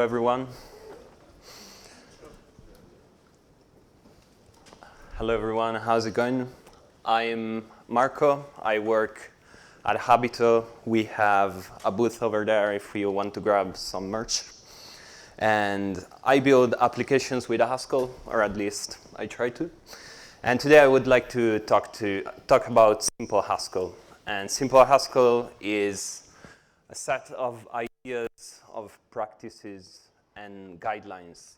Everyone. Hello everyone, how's it going? I'm Marco. I work at Habito. We have a booth over there if you want to grab some merch. And I build applications with Haskell, or at least I try to. And today I would like to talk about Simple Haskell. And Simple Haskell is a set of ideas, of practices, and guidelines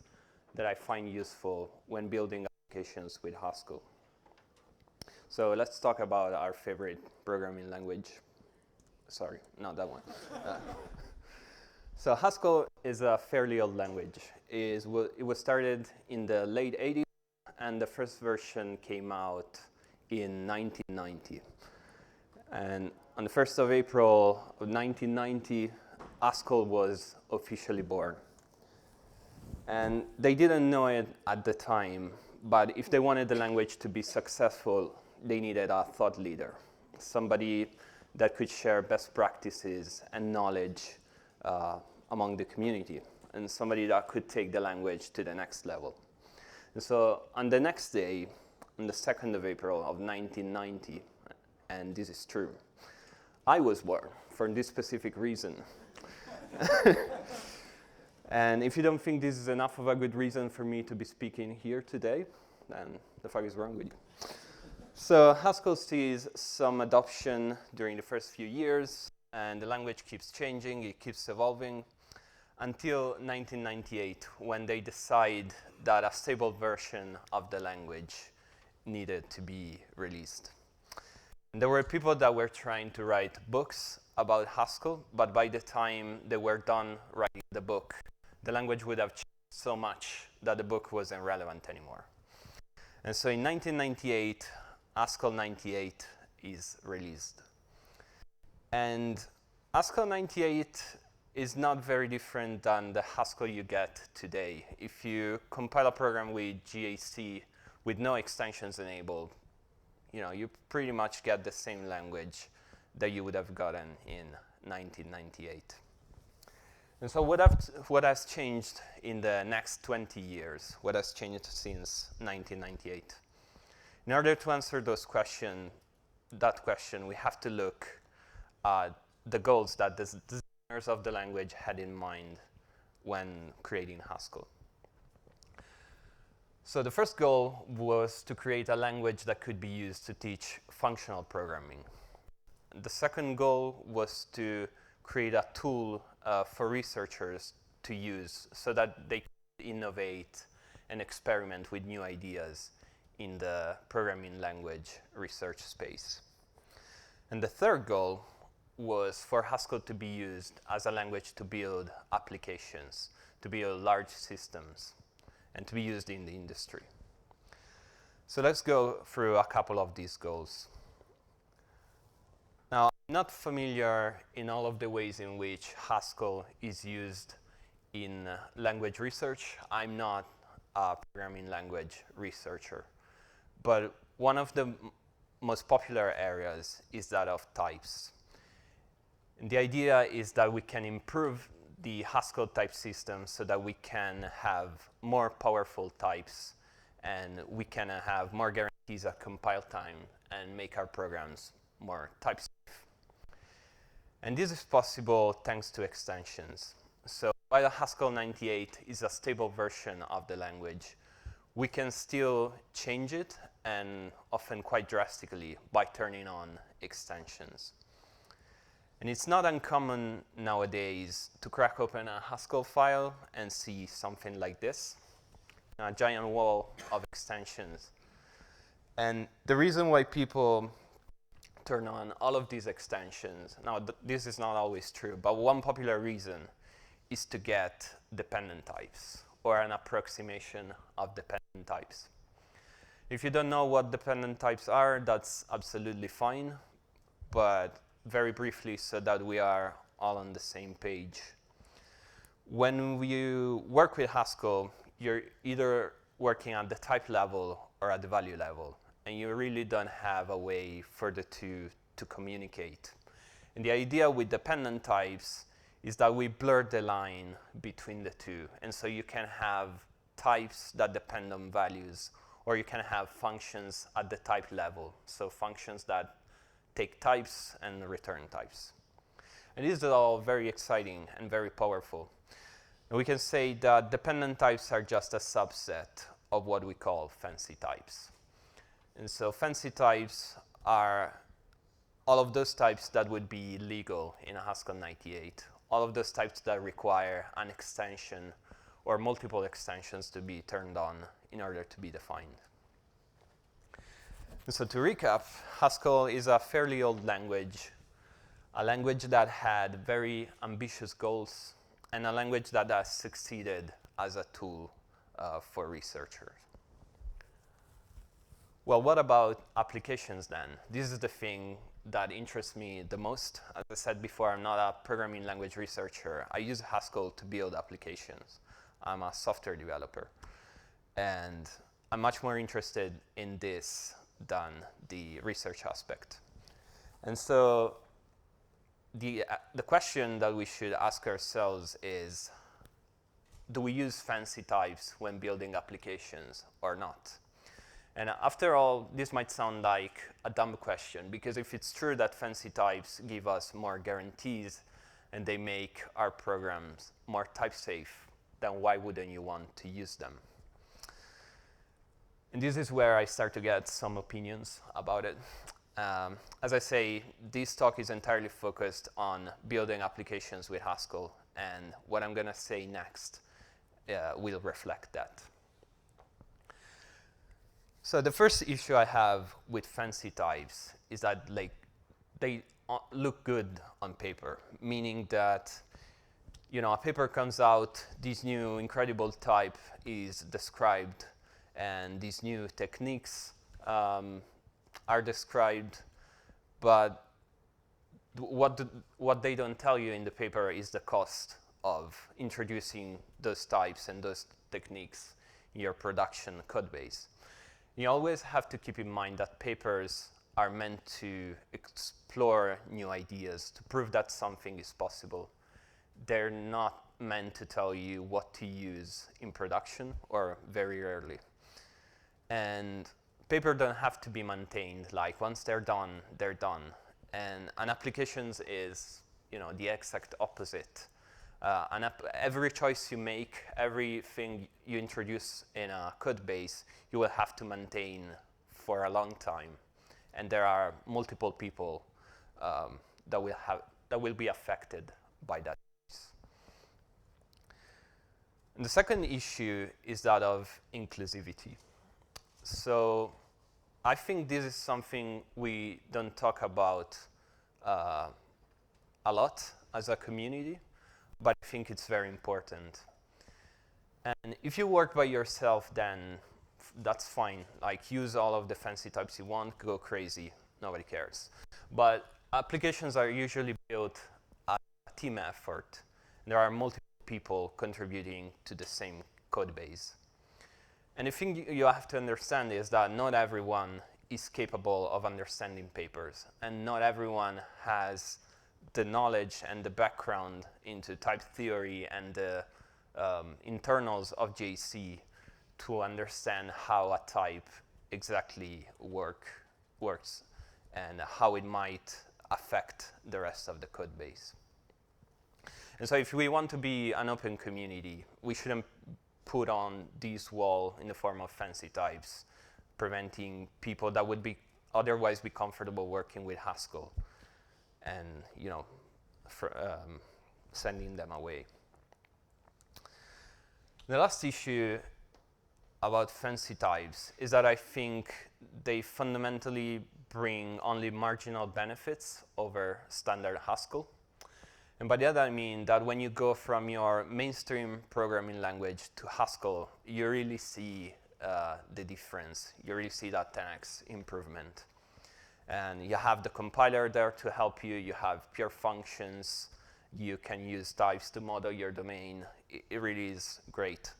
that I find useful when building applications with Haskell. So let's talk about our favorite programming language. Sorry, not that one. So Haskell is a fairly old language. It was started in the late 80s, and the first version came out in 1990. And on the 1st of April of 1990, Haskell was officially born. And they didn't know it at the time, but if they wanted the language to be successful, they needed a thought leader, somebody that could share best practices and knowledge among the community, and somebody that could take the language to the next level. And so on the next day, on the 2nd of April of 1990, and this is true, I was born for this specific reason. And if you don't think this is enough of a good reason for me to be speaking here today, then the fuck is wrong with you? So Haskell sees some adoption during the first few years, and the language keeps changing, it keeps evolving, until 1998, when they decide that a stable version of the language needed to be released. And there were people that were trying to write books about Haskell, but by the time they were done writing the book, the language would have changed so much that the book wasn't relevant anymore. And so in 1998, Haskell 98 is released. And Haskell 98 is not very different than the Haskell you get today. If you compile a program with GAC with no extensions enabled, you pretty much get the same language that you would have gotten in 1998. And so what has changed in the next 20 years? What has changed since 1998? In order to answer that question, we have to look at the goals that the designers of the language had in mind when creating Haskell. So the first goal was to create a language that could be used to teach functional programming. The second goal was to create a tool for researchers to use so that they could innovate and experiment with new ideas in the programming language research space. And the third goal was for Haskell to be used as a language to build applications, to build large systems, and to be used in the industry. So let's go through a couple of these goals. Now, I'm not familiar in all of the ways in which Haskell is used in language research. I'm not a programming language researcher. But one of the most popular areas is that of types. And the idea is that we can improve the Haskell type system so that we can have more powerful types, and we can have more guarantees at compile time and make our programs more type safe. And this is possible thanks to extensions. So while Haskell 98 is a stable version of the language, we can still change it, and often quite drastically, by turning on extensions. And it's not uncommon nowadays to crack open a Haskell file and see something like this, a giant wall of extensions. And the reason why people turn on all of these extensions, now this is not always true, but one popular reason is to get dependent types, or an approximation of dependent types. If you don't know what dependent types are, that's absolutely fine, but very briefly so that we are all on the same page. When you work with Haskell, you're either working at the type level or at the value level, and you really don't have a way for the two to communicate. And the idea with dependent types is that we blur the line between the two. And so you can have types that depend on values, or you can have functions at the type level. So functions that take types and return types. And this is all very exciting and very powerful. And we can say that dependent types are just a subset of what we call fancy types. And so fancy types are all of those types that would be legal in a Haskell 98, all of those types that require an extension or multiple extensions to be turned on in order to be defined. And so to recap, Haskell is a fairly old language, a language that had very ambitious goals, and a language that has succeeded as a tool for researchers. Well, what about applications then? This is the thing that interests me the most. As I said before, I'm not a programming language researcher. I use Haskell to build applications. I'm a software developer. And I'm much more interested in this than the research aspect. And so the question that we should ask ourselves is, do we use fancy types when building applications or not? And after all, this might sound like a dumb question, because if it's true that fancy types give us more guarantees and they make our programs more type safe, then why wouldn't you want to use them? And this is where I start to get some opinions about it. As I say, this talk is entirely focused on building applications with Haskell, and what I'm going to say next will reflect that. So the first issue I have with fancy types is that they look good on paper, meaning that a paper comes out, this new incredible type is described, and these new techniques are described, but what they don't tell you in the paper is the cost of introducing those types and those techniques in your production code base. You always have to keep in mind that papers are meant to explore new ideas, to prove that something is possible. They're not meant to tell you what to use in production or very rarely. And papers don't have to be maintained. Like once they're done, they're done. And an applications is, the exact opposite. Every choice you make, everything you introduce in a code base, you will have to maintain for a long time. And there are multiple people that will be affected by that choice. And the second issue is that of inclusivity. So I think this is something we don't talk about a lot as a community, but I think it's very important. And if you work by yourself, then that's fine. Like, use all of the fancy types you want, go crazy, nobody cares. But applications are usually built as a team effort. There are multiple people contributing to the same code base. And the thing you have to understand is that not everyone is capable of understanding papers, and not everyone has the knowledge and the background into type theory and the internals of JC to understand how a type exactly works and how it might affect the rest of the code base. And so if we want to be an open community, we shouldn't put on this wall in the form of fancy types, preventing people that would otherwise be comfortable working with Haskell and sending them away. The last issue about fancy types is that I think they fundamentally bring only marginal benefits over standard Haskell. And by that I mean that when you go from your mainstream programming language to Haskell, you really see the difference. You really see that 10x improvement. And you have the compiler there to help you. You have pure functions. You can use types to model your domain. It really is great.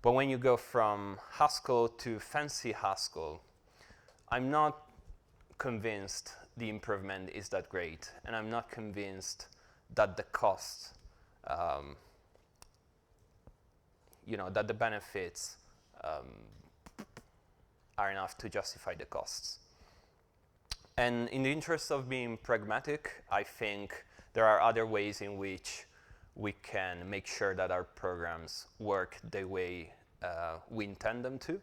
But when you go from Haskell to fancy Haskell, I'm not convinced the improvement is that great. And I'm not convinced that the cost that the benefits are enough to justify the costs. And in the interest of being pragmatic, I think there are other ways in which we can make sure that our programs work the way we intend them to.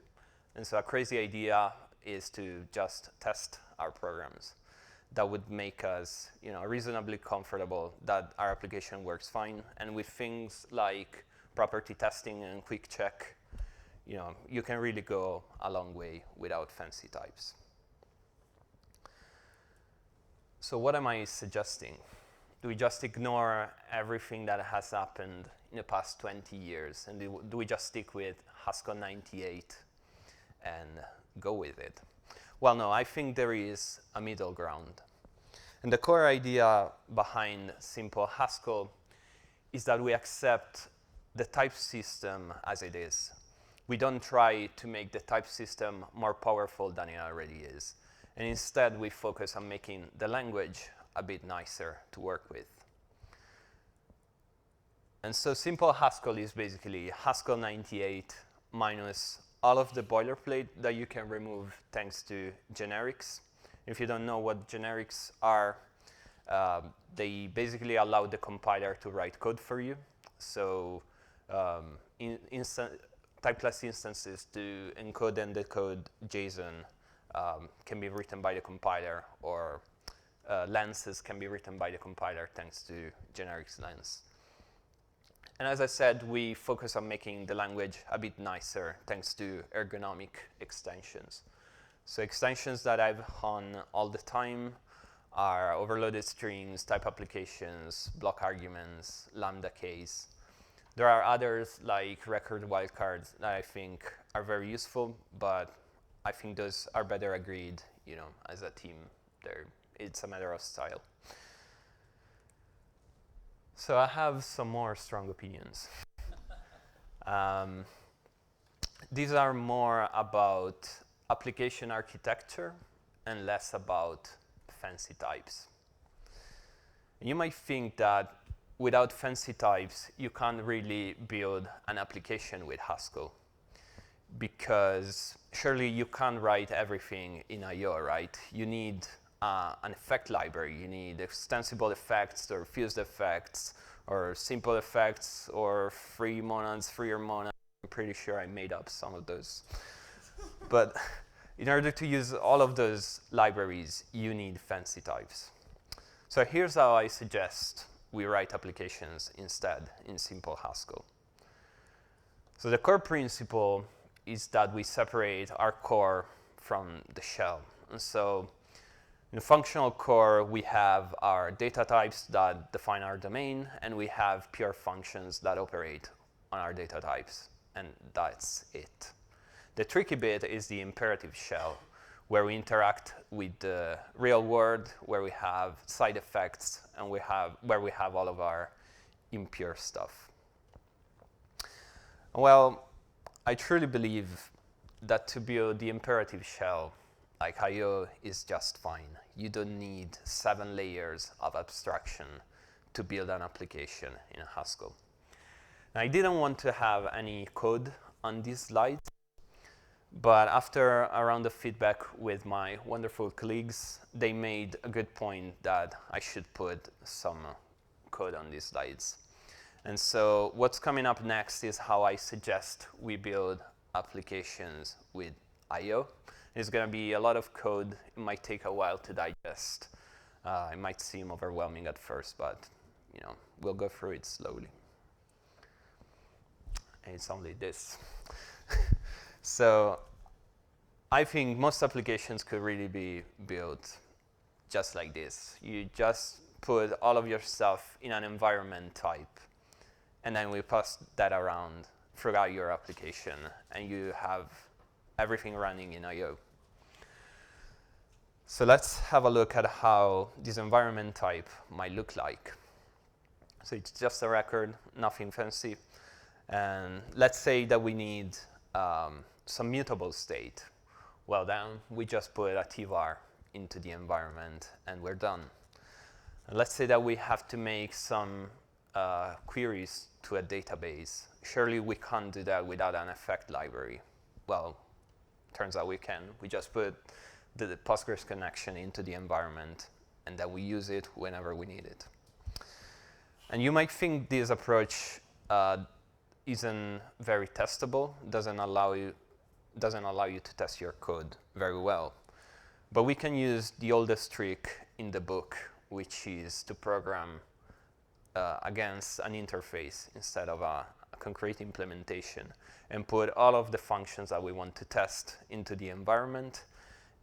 And so a crazy idea is to just test our programs. That would make us reasonably comfortable that our application works fine. And with things like property testing and quick check, you can really go a long way without fancy types. So what am I suggesting? Do we just ignore everything that has happened in the past 20 years? And do we just stick with Haskell 98 and go with it? Well, no, I think there is a middle ground. And the core idea behind simple Haskell is that we accept the type system as it is. We don't try to make the type system more powerful than it already is. And instead, we focus on making the language a bit nicer to work with. And so simple Haskell is basically Haskell 98 minus all of the boilerplate that you can remove thanks to generics. If you don't know what generics are, they basically allow the compiler to write code for you. So type-class instances to encode and decode JSON can be written by the compiler, or lenses can be written by the compiler thanks to generics lens. And as I said, we focus on making the language a bit nicer thanks to ergonomic extensions. So extensions that I've on all the time are overloaded strings, type applications, block arguments, lambda case. There are others like record wildcards that I think are very useful, but I think those are better agreed, as a team. It's a matter of style. So I have some more strong opinions. These are more about application architecture and less about fancy types. And you might think that without fancy types, you can't really build an application with Haskell, because surely you can't write everything in I/O, right? You need an effect library. You need extensible effects or fused effects or simple effects or free monads, freer monads. I'm pretty sure I made up some of those. But in order to use all of those libraries, you need fancy types. So here's how I suggest we write applications instead in simple Haskell. So the core principle is that we separate our core from the shell. And so in the functional core, we have our data types that define our domain, and we have pure functions that operate on our data types, and that's it. The tricky bit is the imperative shell, where we interact with the real world, where we have side effects, and where we have all of our impure stuff. Well, I truly believe that to build the imperative shell, like I/O, is just fine. You don't need 7 layers of abstraction to build an application in Haskell. Now, I didn't want to have any code on these slides, but after a round of feedback with my wonderful colleagues, they made a good point that I should put some code on these slides. And so what's coming up next is how I suggest we build applications with I/O. It's going to be a lot of code. It might take a while to digest. It might seem overwhelming at first, but we'll go through it slowly. And it's only this. So I think most applications could really be built just like this. You just put all of your stuff in an environment type, and then we pass that around throughout your application, and you have everything running in I/O. So let's have a look at how this environment type might look like. So it's just a record, nothing fancy. And let's say that we need some mutable state. Well, then we just put a tvar into the environment, and we're done. And let's say that we have to make some queries to a database. Surely we can't do that without an effect library. Well, turns out we can. We just put the Postgres connection into the environment, and then we use it whenever we need it. And you might think this approach isn't very testable, doesn't allow you to test your code very well. But we can use the oldest trick in the book, which is to program against an interface instead of a concrete implementation, and put all of the functions that we want to test into the environment,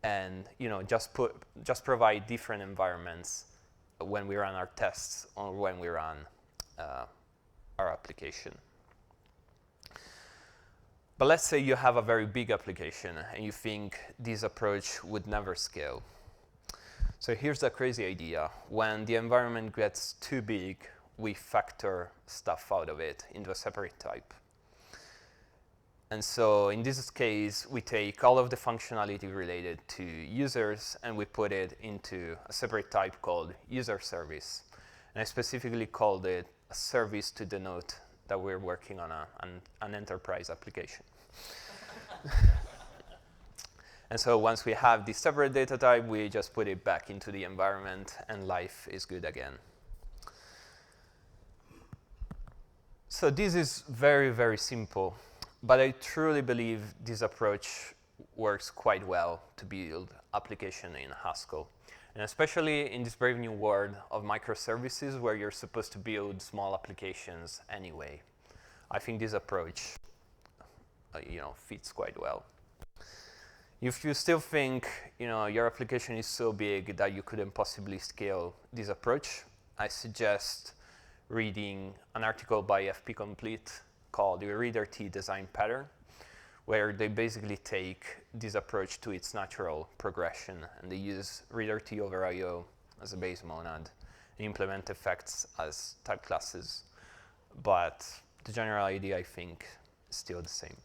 and just provide different environments when we run our tests or when we run our application. But let's say you have a very big application and you think this approach would never scale. So here's the crazy idea. When the environment gets too big, we factor stuff out of it into a separate type. And so in this case, we take all of the functionality related to users and we put it into a separate type called user service. And I specifically called it a service to denote that we're working on an enterprise application. And so once we have this separate data type, we just put it back into the environment and life is good again. So this is very, very simple. But I truly believe this approach works quite well to build application in Haskell. And especially in this brave new world of microservices where you're supposed to build small applications anyway. I think this approach fits quite well. If you still think your application is so big that you couldn't possibly scale this approach, I suggest reading an article by FP Complete called the Reader T Design Pattern, where they basically take this approach to its natural progression, and they use Reader T over IO as a base monad and implement effects as type classes. But the general idea, I think, is still the same.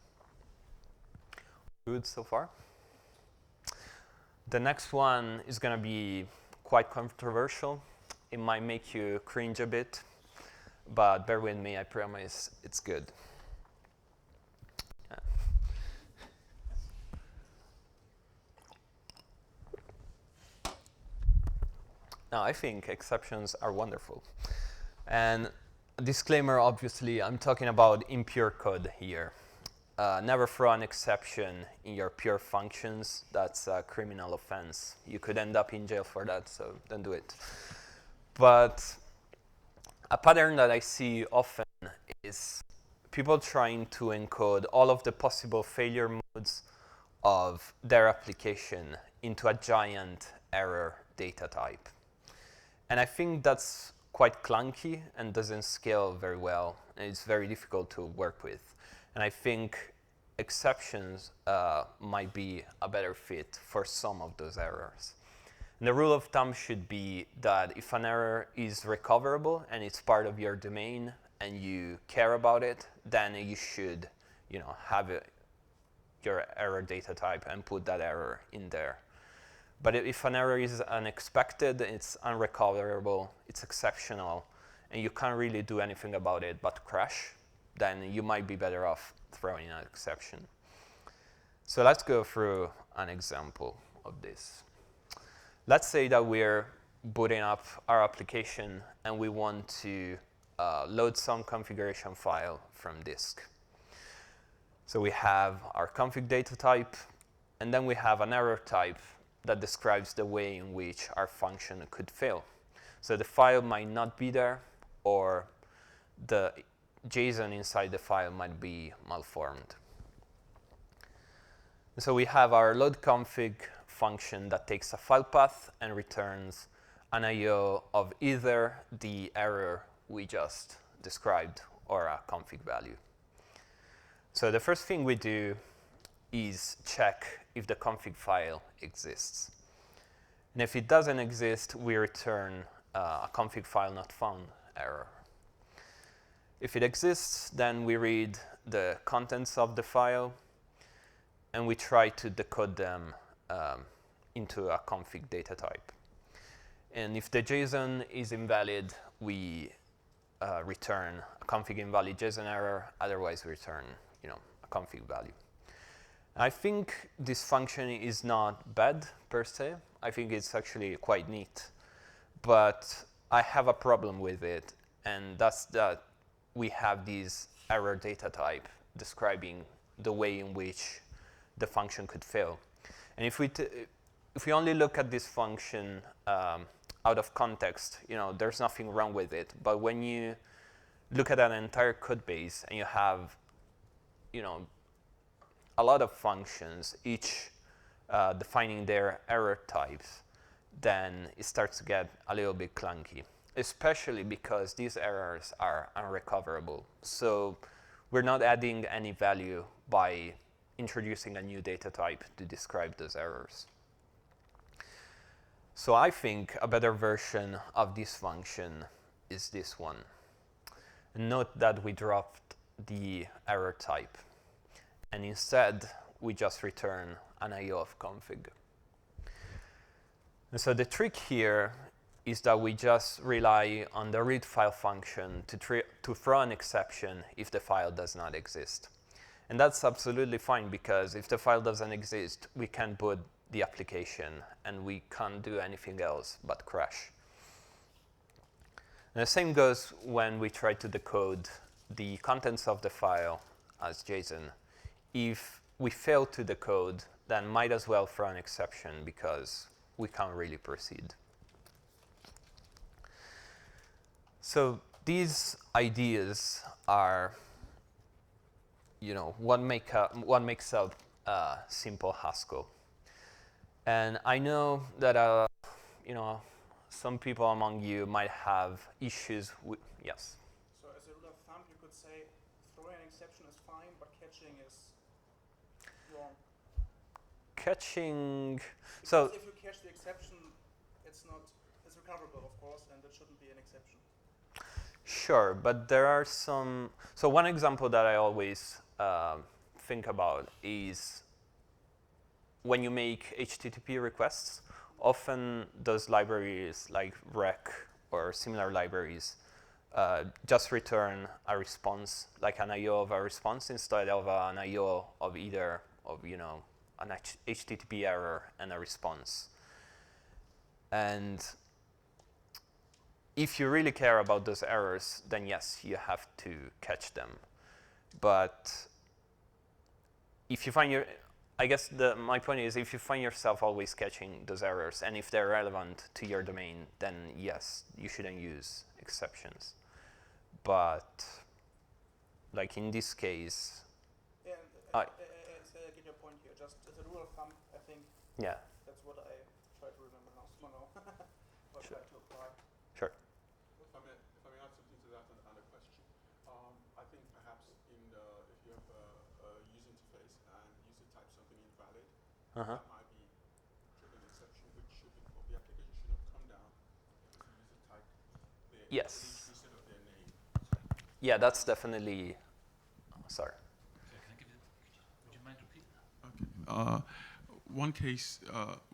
Good so far? The next one is going to be quite controversial. It might make you cringe a bit, but bear with me, I promise it's good. Yeah. Now, I think exceptions are wonderful. And disclaimer, obviously, I'm talking about impure code here. Never throw an exception in your pure functions. That's a criminal offense. You could end up in jail for that, so don't do it. But a pattern that I see often is people trying to encode all of the possible failure modes of their application into a giant error data type. And I think that's quite clunky and doesn't scale very well, and it's very difficult to work with. And I think exceptions might be a better fit for some of those errors. And the rule of thumb should be that if an error is recoverable and it's part of your domain and you care about it, then you should have your error data type and put that error in there. But if an error is unexpected, it's unrecoverable, it's exceptional, and you can't really do anything about it but crash, then you might be better off throwing an exception. So let's go through an example of this. Let's say that we're booting up our application and we want to load some configuration file from disk. So we have our config data type, and then we have an error type that describes the way in which our function could fail. So the file might not be there, or the JSON inside the file might be malformed. So we have our load config function that takes a file path and returns an IO of either the error we just described or a config value. So the first thing we do is check if the config file exists. And if it doesn't exist, we return a config file not found error. If it exists, then we read the contents of the file, and we try to decode them into a config data type. And if the JSON is invalid, we return a config invalid JSON error, otherwise return a config value. I think this function is not bad per se. I think it's actually quite neat, but I have a problem with it, and that's that we have this error data type describing the way in which the function could fail. And if we only look at this function out of context, there's nothing wrong with it. But when you look at an entire code base and you have, a lot of functions, each defining their error types, then it starts to get a little bit clunky, especially because these errors are unrecoverable. So we're not adding any value by introducing a new data type to describe those errors. So I think a better version of this function is this one. Note that we dropped the error type, and instead we just return an IO of config. And so the trick here is that we just rely on the read file function to throw an exception if the file does not exist. And that's absolutely fine, because if the file doesn't exist, we can't boot the application, and we can't do anything else but crash. And the same goes when we try to decode the contents of the file as JSON. If we fail to decode, then might as well throw an exception, because we can't really proceed. So these ideas are, what makes up simple Haskell. And I know that some people among you might have issues with, yes. So as a rule of thumb, you could say throwing an exception is fine, but catching is wrong. Catching, because so if you catch the exception, it's recoverable, of course, and it shouldn't be an exception. sure, but there are some. So one example that I always think about is when you make HTTP requests. Often those libraries like rec or similar libraries just return a response, like an IO of a response, instead of an IO of either of an HTTP error and a response. And if you really care about those errors, then yes, you have to catch them. But if you find I guess my point is, if you find yourself always catching those errors, and if they're relevant to your domain, then yes, you shouldn't use exceptions. But like in this case, Yeah, I get your point here. Just as a rule of thumb, I think yeah, that's what I try to remember now. Or Sure. try to apply. sure. If I may add something to that and add a question. I think perhaps if you have a user interface and user types something invalid, Uh-huh. that might be trigger an exception, which the application should not come down if the user type their Yes. age instead of their name. Yeah, that's definitely. Sorry. Would you mind repeating? Okay. One case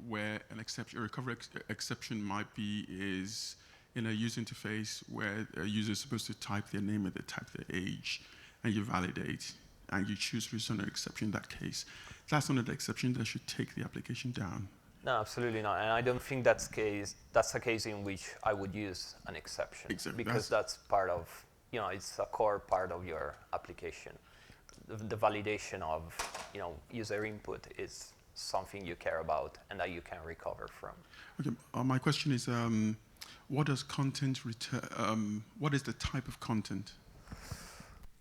where an exception, a recovery exception might be is in a user interface where a user is supposed to type their name and they type their age, and you validate, and you choose to return an exception in that case. That's not an exception that should take the application down. No, absolutely not. And I don't think that's a case in which I would use an exception. Exactly. Because that's part of, it's a core part of your application. The validation of, user input is something you care about and that you can recover from. Okay. My question is, what does content return? What is the type of content?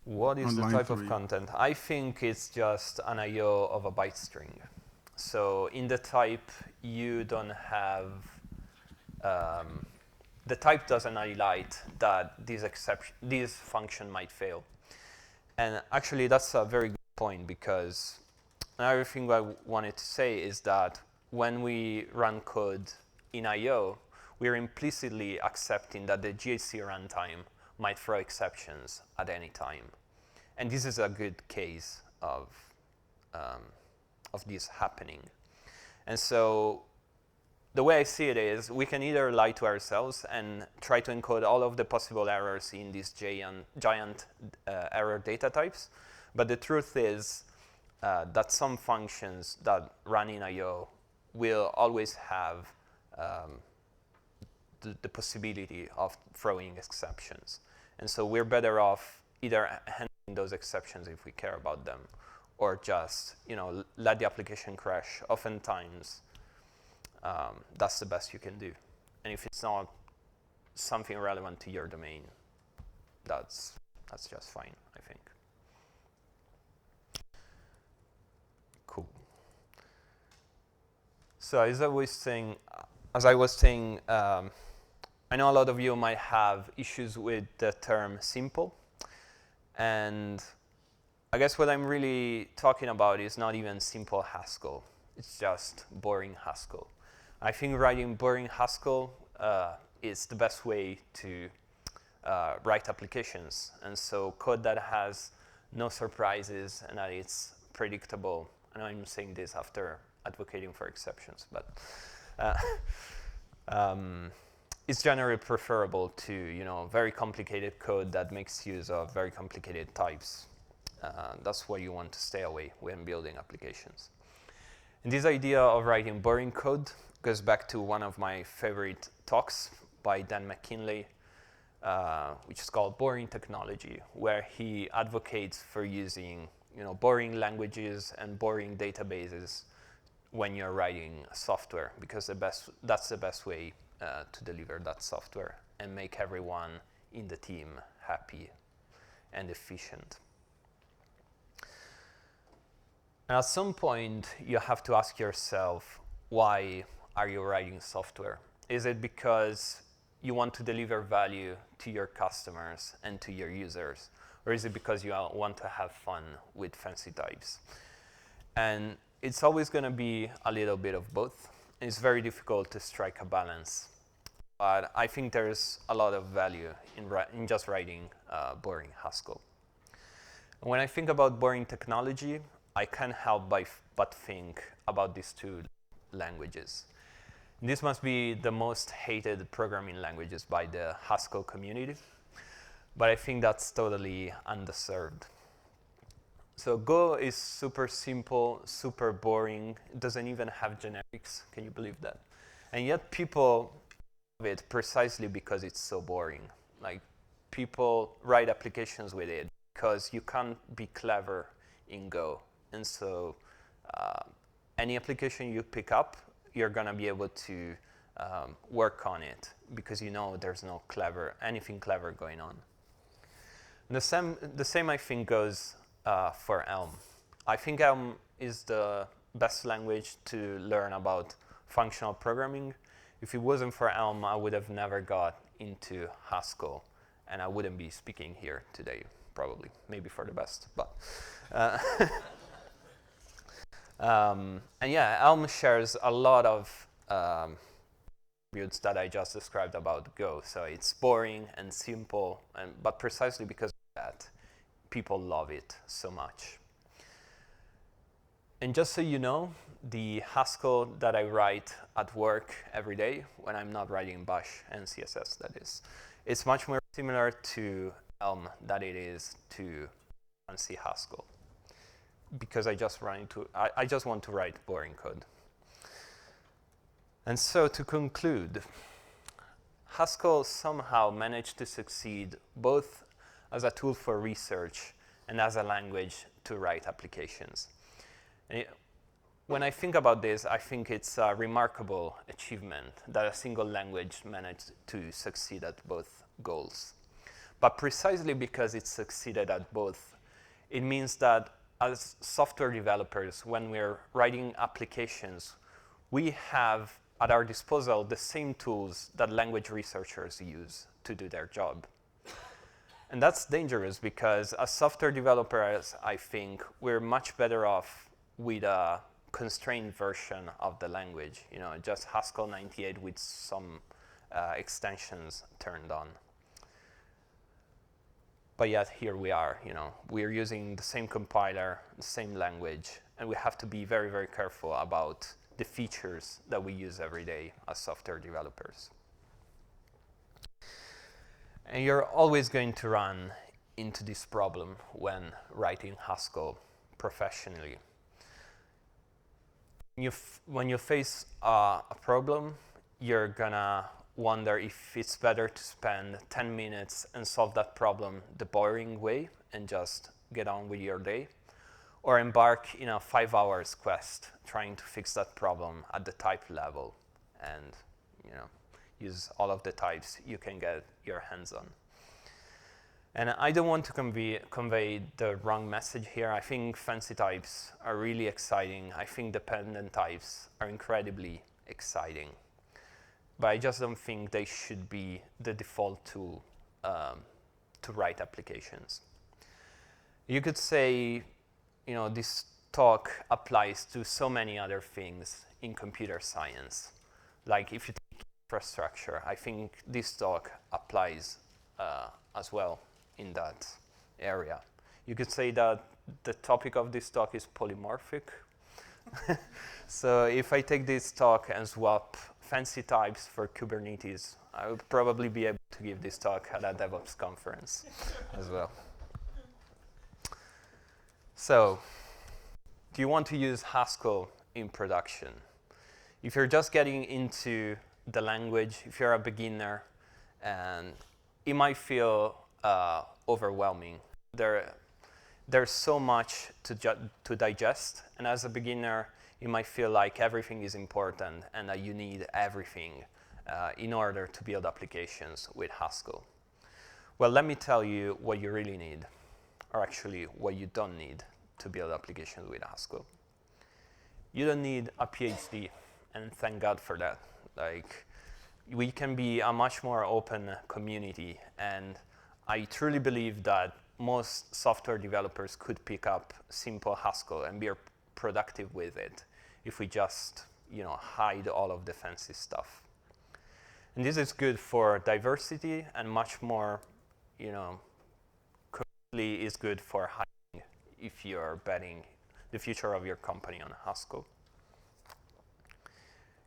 What is the On line type of 3. content? I think it's just an IO of a byte string. So in the type, you don't have, the type doesn't highlight that this function might fail. And actually, that's a very good point, because another thing I wanted to say is that when we run code in IO, we're implicitly accepting that the GHC runtime might throw exceptions at any time. And this is a good case of this happening. And so the way I see it is we can either lie to ourselves and try to encode all of the possible errors in these giant error data types, but the truth is that some functions that run in I/O will always have the possibility of throwing exceptions. And so we're better off either handling those exceptions if we care about them, or just let the application crash. Oftentimes, that's the best you can do. And if it's not something relevant to your domain, that's just fine, I think. Cool. So as I was saying, I know a lot of you might have issues with the term simple. And I guess what I'm really talking about is not even simple Haskell. It's just boring Haskell. I think writing boring Haskell is the best way to write applications. And so code that has no surprises and that it's predictable. I know I'm saying this after advocating for exceptions, but it's generally preferable to very complicated code that makes use of very complicated types. That's why you want to stay away when building applications. And this idea of writing boring code goes back to one of my favorite talks by Dan McKinley, which is called Boring Technology, where he advocates for using boring languages and boring databases when you're writing software, because that's the best way to deliver that software and make everyone in the team happy and efficient. And at some point, you have to ask yourself, why are you writing software? Is it because you want to deliver value to your customers and to your users? Or is it because you want to have fun with fancy types? And it's always going to be a little bit of both. It's very difficult to strike a balance. But I think there's a lot of value in just writing boring Haskell. And when I think about boring technology, I can't help but think about these two languages. This must be the most hated programming languages by the Haskell community, but I think that's totally undeserved. So Go is super simple, super boring. It doesn't even have generics. Can you believe that? And yet people love it precisely because it's so boring. Like, people write applications with it because you can't be clever in Go. And so any application you pick up, you're going to be able to work on it because there's no anything clever going on. And the same I think goes for Elm. I think Elm is the best language to learn about functional programming. If it wasn't for Elm, I would have never got into Haskell, and I wouldn't be speaking here today, probably. Maybe for the best, but. And yeah, Elm shares a lot of attributes that I just described about Go. So it's boring and simple, but precisely because of that, people love it so much. And just so you know, the Haskell that I write at work every day, when I'm not writing Bash and CSS, that is, it's much more similar to Elm than it is to fancy Haskell, because I just want to write boring code. And so to conclude, Haskell somehow managed to succeed both as a tool for research and as a language to write applications. And when I think about this, I think it's a remarkable achievement that a single language managed to succeed at both goals. But precisely because it succeeded at both, it means that as software developers, when we're writing applications, we have at our disposal the same tools that language researchers use to do their job. And that's dangerous because as software developers, I think we're much better off with a constrained version of the language, just Haskell 98 with some extensions turned on. But yet here we are, we're using the same compiler, the same language, and we have to be very, very careful about the features that we use every day as software developers. And you're always going to run into this problem when writing Haskell professionally. When you face a problem, you're gonna wonder if it's better to spend 10 minutes and solve that problem the boring way and just get on with your day, or embark in a 5 hours quest trying to fix that problem at the type level and use all of the types you can get your hands on. And I don't want to convey the wrong message here. I think fancy types are really exciting. I think dependent types are incredibly exciting. But I just don't think they should be the default tool to write applications. You could say, this talk applies to so many other things in computer science. Like if you take infrastructure, I think this talk applies as well in that area. You could say that the topic of this talk is polymorphic. So if I take this talk and swap fancy types for Kubernetes, I would probably be able to give this talk at a DevOps conference as well. So, do you want to use Haskell in production? If you're just getting into the language, if you're a beginner, and it might feel overwhelming. There's so much to digest, and as a beginner, you might feel like everything is important and that you need everything in order to build applications with Haskell. Well, let me tell you what you really need, or actually what you don't need to build applications with Haskell. You don't need a PhD, and thank God for that. We can be a much more open community, and I truly believe that most software developers could pick up simple Haskell and be productive with it if we just hide all of the fancy stuff. And this is good for diversity, and much more currently is good for hiring if you're betting the future of your company on Haskell.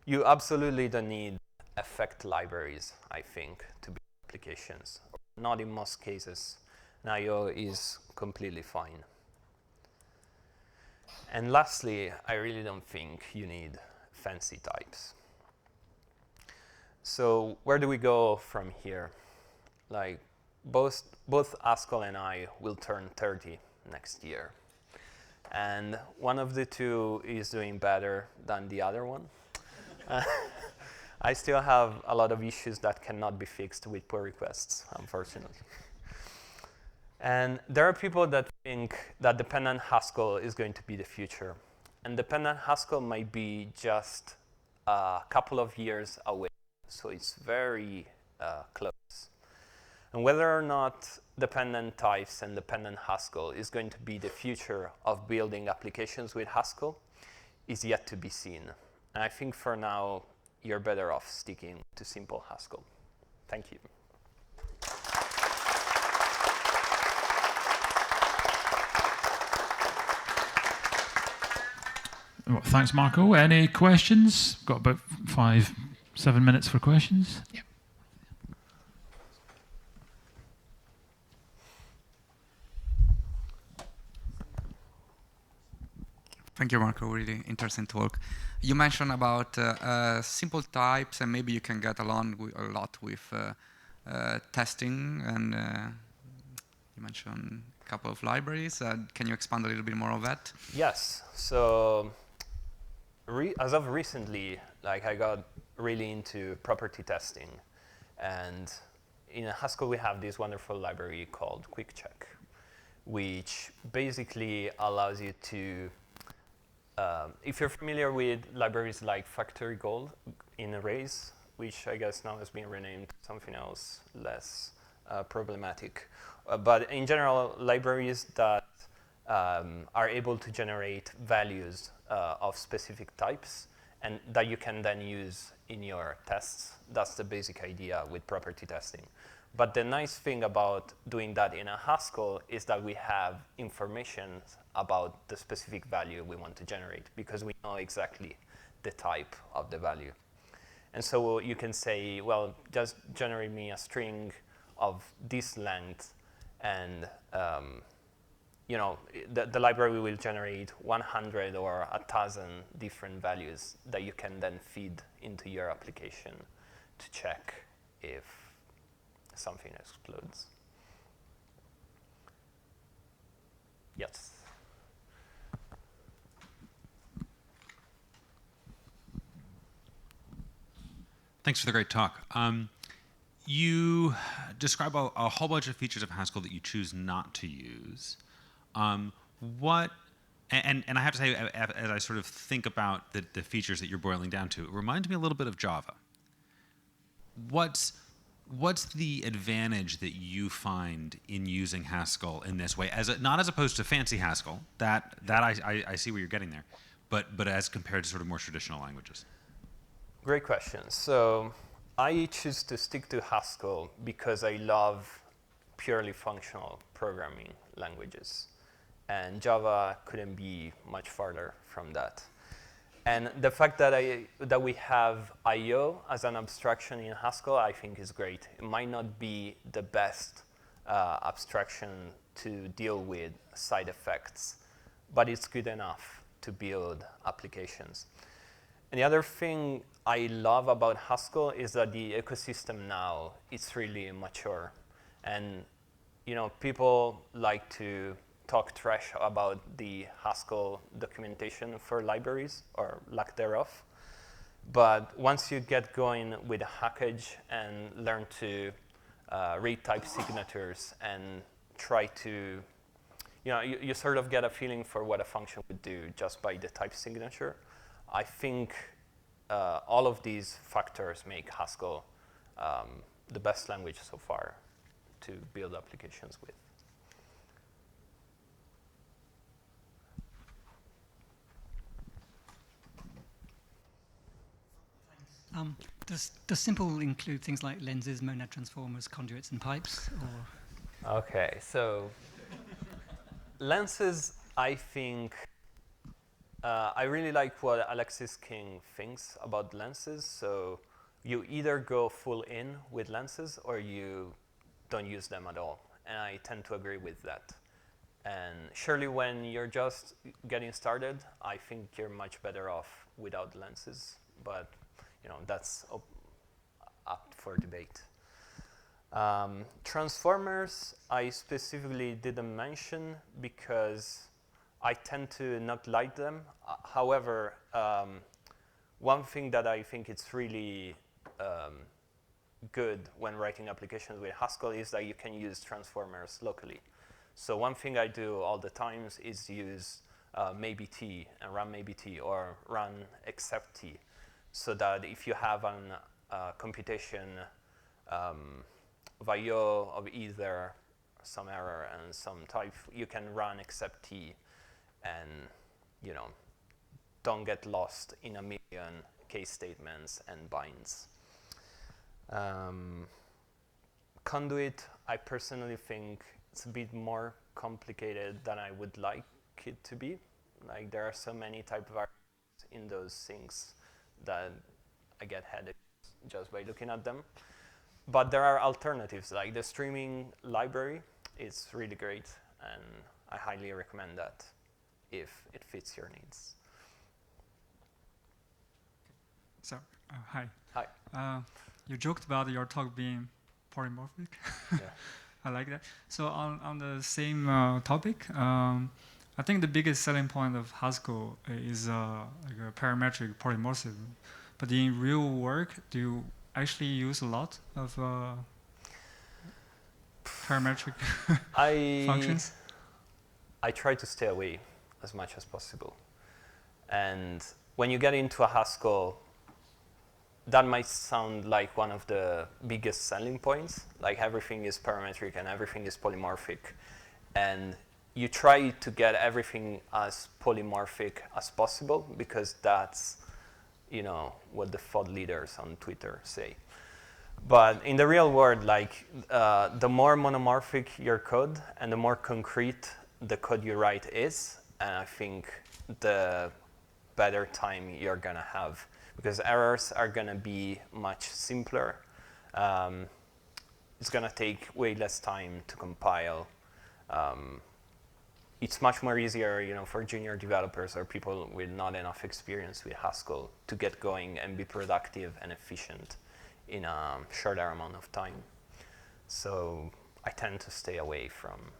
You absolutely don't need effect libraries, I think, to build applications. Not in most cases. IO is completely fine. And lastly, I really don't think you need fancy types. So where do we go from here? Both Haskell and I will turn 30 next year. And one of the two is doing better than the other one. I still have a lot of issues that cannot be fixed with pull requests, unfortunately. And there are people that think that dependent Haskell is going to be the future. And dependent Haskell might be just a couple of years away. So it's very close. And whether or not dependent types and dependent Haskell is going to be the future of building applications with Haskell is yet to be seen. And I think for now, you're better off sticking to simple Haskell. Thank you. Well, thanks, Marco. Any questions? Got about 5-7 minutes for questions. Yeah. Thank you, Marco. Really interesting talk. You mentioned about simple types, and maybe you can get along a lot with testing, and you mentioned a couple of libraries. Can you expand a little bit more on that? Yes. So as of recently, I got really into property testing. And in Haskell, we have this wonderful library called QuickCheck, which basically allows you to if you're familiar with libraries like Factory Gold in arrays, which I guess now has been renamed to something else less problematic. But in general, libraries that are able to generate values of specific types and that you can then use in your tests. That's the basic idea with property testing. But the nice thing about doing that in a Haskell is that we have information about the specific value we want to generate, because we know exactly the type of the value. And so you can say, well, just generate me a string of this length, and you know, the library will generate 100 or 1,000 different values that you can then feed into your application to check if something explodes. Yes. Thanks for the great talk. You describe a whole bunch of features of Haskell that you choose not to use. And I have to say, as I sort of think about the features that you're boiling down to, it reminds me a little bit of Java. What's the advantage that you find in using Haskell in this way, not as opposed to fancy Haskell? That I see where you're getting there, but as compared to sort of more traditional languages. Great question. So I choose to stick to Haskell because I love purely functional programming languages. And Java couldn't be much farther from that. And the fact that we have I/O as an abstraction in Haskell, I think is great. It might not be the best abstraction to deal with side effects, but it's good enough to build applications. And the other thing I love about Haskell is that the ecosystem now is really mature. And you know, people like to talk trash about the Haskell documentation for libraries, or lack thereof. But once you get going with a package and learn to read type signatures and try to, you know, you sort of get a feeling for what a function would do just by the type signature. I think all of these factors make Haskell the best language so far to build applications with. Does simple include things like lenses, monad transformers, conduits, and pipes? Or? Okay, so lenses, I think, I really like what Alexis King thinks about lenses. So you either go full in with lenses or you don't use them at all. And I tend to agree with that. And surely when you're just getting started, I think you're much better off without lenses. But you know, that's up for debate. Transformers, I specifically didn't mention because I tend to not like them. However, one thing that I think it's really good when writing applications with Haskell is that you can use transformers locally. So one thing I do all the time is use maybe t and run maybe t or run except t, so that if you have a computation I/O of either some error and some type, you can run except t and, you know, don't get lost in a million case statements and binds. Conduit, I personally think it's a bit more complicated than I would like it to be. Like, there are so many type of variables in those things that I get headaches just by looking at them. But there are alternatives, like the streaming library. It's really great, and I highly recommend that if it fits your needs. So, hi. Hi. You joked about your talk being polymorphic. Yeah. I like that. So on the same topic, I think the biggest selling point of Haskell is like a parametric polymorphism. But in real work, do you actually use a lot of parametric functions? I try to stay away as much as possible. And when you get into a Haskell, that might sound like one of the biggest selling points, like everything is parametric and everything is polymorphic. And you try to get everything as polymorphic as possible because that's, you know, what the thought leaders on Twitter say. But in the real world, like the more monomorphic your code and the more concrete the code you write is, and I think the better time you're going to have, because errors are going to be much simpler. It's going to take way less time to compile. It's much more easier, for junior developers or people with not enough experience with Haskell to get going and be productive and efficient in a shorter amount of time. So I tend to stay away from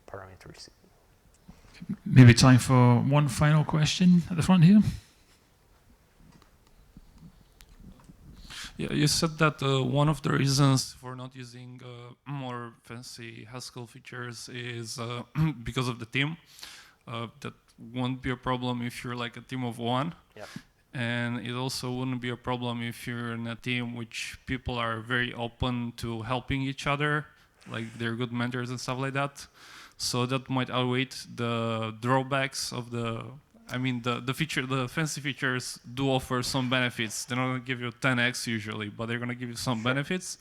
parameters. Maybe time for one final question at the front here. Yeah, you said that one of the reasons for not using more fancy Haskell features is because of the team. That won't be a problem if you're like a team of one. Yep. And it also wouldn't be a problem if you're in a team which people are very open to helping each other, like they're good mentors and stuff like that. So that might outweigh the drawbacks of the fancy features do offer some benefits. They're not going to give you 10x usually, but they're going to give you some benefits.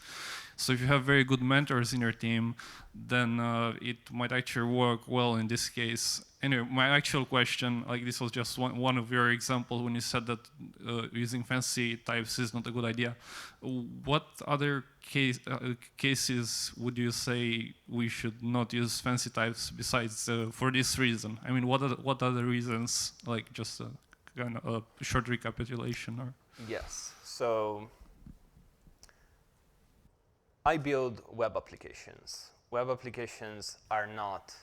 So if you have very good mentors in your team, then it might actually work well in this case. Anyway, my actual question, like this was just one of your examples when you said that using fancy types is not a good idea. What other cases would you say we should not use fancy types besides for this reason? I mean, what other reasons? Like just a kind of a short recapitulation, or? Yes. So I build web applications. Web applications are not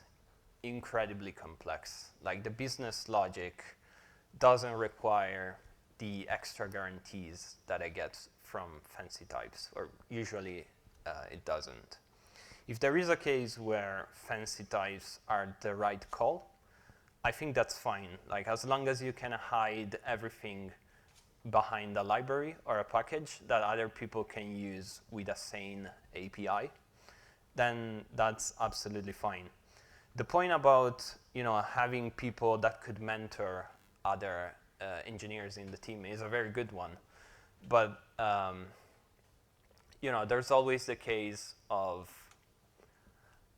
incredibly complex. Like the business logic doesn't require the extra guarantees that I get from fancy types, or usually it doesn't. If there is a case where fancy types are the right call, I think that's fine. Like as long as you can hide everything behind a library or a package that other people can use with a sane API, then that's absolutely fine. The point about having people that could mentor other engineers in the team is a very good one, but there's always the case of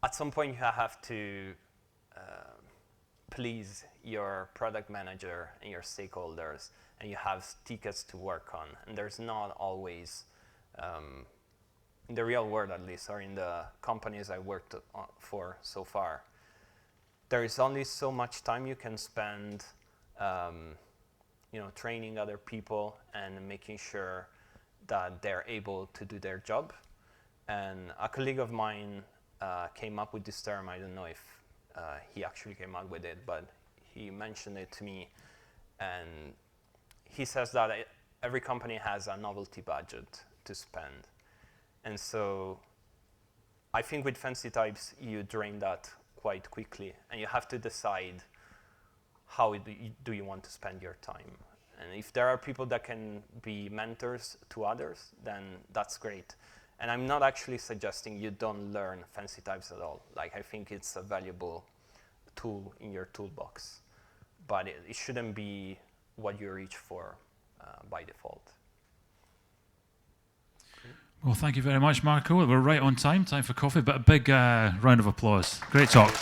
at some point you have to please your product manager and your stakeholders, and you have tickets to work on, and there's not always in the real world at least, or in the companies I worked for so far, there is only so much time you can spend training other people and making sure that they're able to do their job. And a colleague of mine came up with this term. I don't know if he actually came up with it, but he mentioned it to me. And he says that every company has a novelty budget to spend. And so I think with fancy types, you drain that quite quickly, and you have to decide how do you want to spend your time. And if there are people that can be mentors to others, then that's great. And I'm not actually suggesting you don't learn fancy types at all. Like, I think it's a valuable tool in your toolbox, but it shouldn't be what you reach for by default. Well, thank you very much, Marco. We're right on time for coffee, but a big round of applause. Great talk.